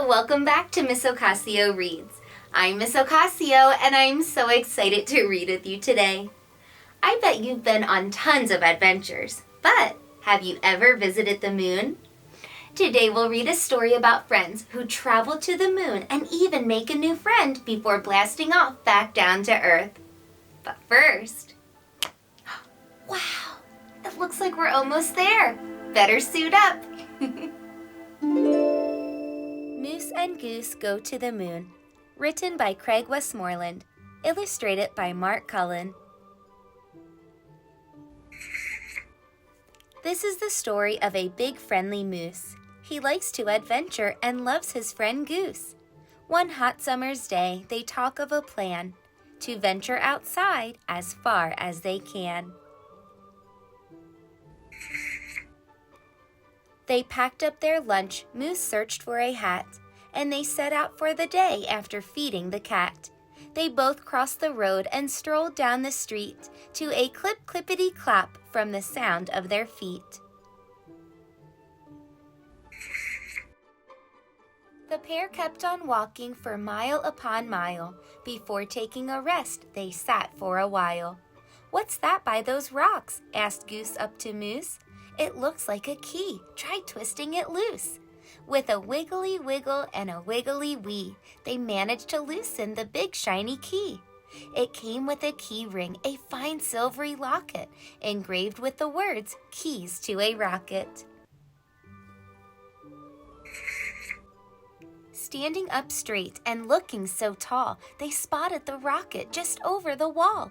welcome back to Miss Ocasio Reads. I'm Miss Ocasio, and I'm so excited to read with you today. I bet you've been on tons of adventures, but have you ever visited the moon? Today we'll read a story about friends who travel to the moon and even make a new friend before blasting off back down to Earth. But first... Wow! It looks like we're almost there. Better suit up! Moose and Goose Go to the Moon. Written by Craig Westmoreland. Illustrated by Mark Cullen. This is the story of a big friendly moose. He likes to adventure and loves his friend Goose. One hot summer's day, they talk of a plan to venture outside as far as they can. They packed up their lunch, Moose searched for a hat, and they set out for the day after feeding the cat. They both crossed the road and strolled down the street to a clip-clippity-clap from the sound of their feet. The pair kept on walking for mile upon mile. Before taking a rest, they sat for a while. "What's that by those rocks?" asked Goose up to Moose. "It looks like a key. Try twisting it loose." With a wiggly wiggle and a wiggly wee, they managed to loosen the big shiny key. It came with a key ring, a fine silvery locket, engraved with the words, "Keys to a Rocket." Standing up straight and looking so tall, they spotted the rocket just over the wall.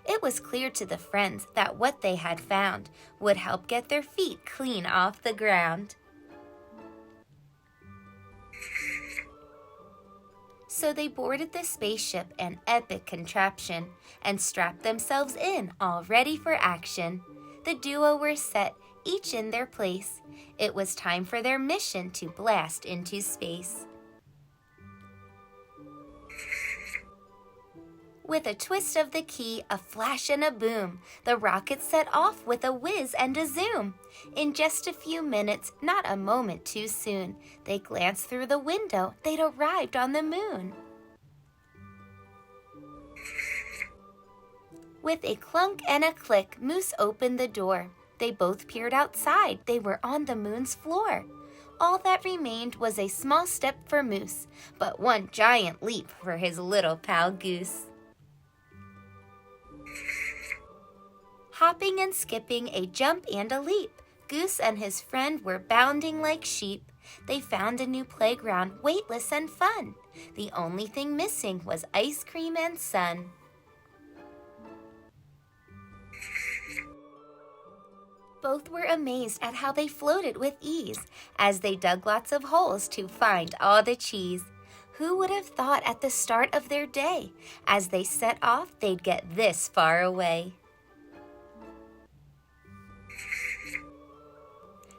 It was clear to the friends that what they had found would help get their feet clean off the ground. So they boarded the spaceship, an epic contraption, and strapped themselves in, all ready for action. The duo were set, each in their place. It was time for their mission to blast into space. With a twist of the key, a flash and a boom, the rocket set off with a whiz and a zoom. In just a few minutes, not a moment too soon, they glanced through the window, they'd arrived on the moon. With a clunk and a click, Moose opened the door. They both peered outside, they were on the moon's floor. All that remained was a small step for Moose, but one giant leap for his little pal Goose. Hopping and skipping, a jump and a leap, Goose and his friend were bounding like sheep. They found a new playground, weightless and fun. The only thing missing was ice cream and sun. Both were amazed at how they floated with ease as they dug lots of holes to find all the cheese. Who would have thought at the start of their day, as they set off, they'd get this far away?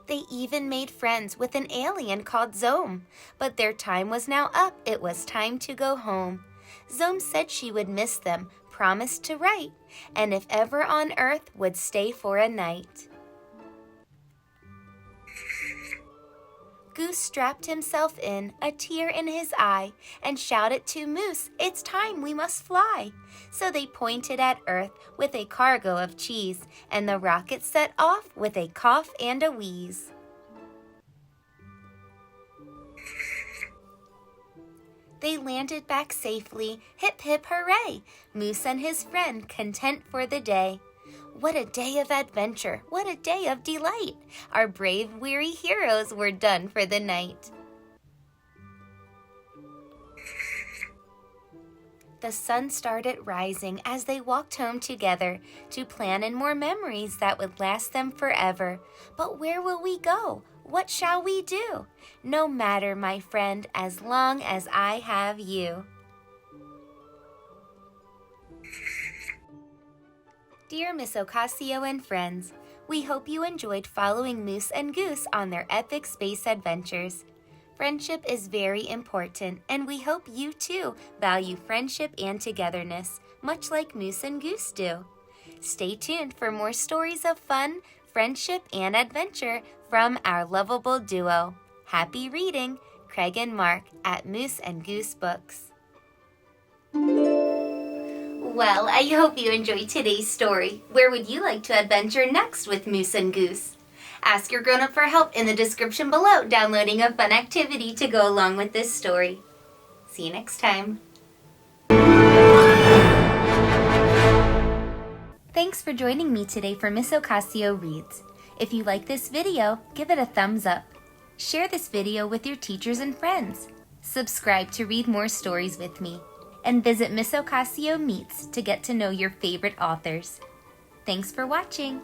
They even made friends with an alien called Zome. But their time was now up, it was time to go home. Zome said she would miss them, promised to write, and if ever on Earth, would stay for a night. Goose strapped himself in, a tear in his eye, and shouted to Moose, "It's time, we must fly." So they pointed at Earth with a cargo of cheese, and the rocket set off with a cough and a wheeze. They landed back safely, hip hip hooray, Moose and his friend content for the day. What a day of adventure, what a day of delight! Our brave, weary heroes were done for the night. The sun started rising as they walked home together to plan in more memories that would last them forever. But where will we go? What shall we do? No matter, my friend, as long as I have you. Dear Miss Ocasio and friends, we hope you enjoyed following Moose and Goose on their epic space adventures. Friendship is very important, and we hope you too value friendship and togetherness, much like Moose and Goose do. Stay tuned for more stories of fun, friendship, and adventure from our lovable duo. Happy reading! Craig and Mark at Moose and Goose Books. Well, I hope you enjoyed today's story. Where would you like to adventure next with Moose and Goose? Ask your grown-up for help in the description below, downloading a fun activity to go along with this story. See you next time. Thanks for joining me today for Miss Ocasio Reads. If you like this video, give it a thumbs up. Share this video with your teachers and friends. Subscribe to read more stories with me. And visit Miss Ocasio Meets to get to know your favorite authors. Thanks for watching.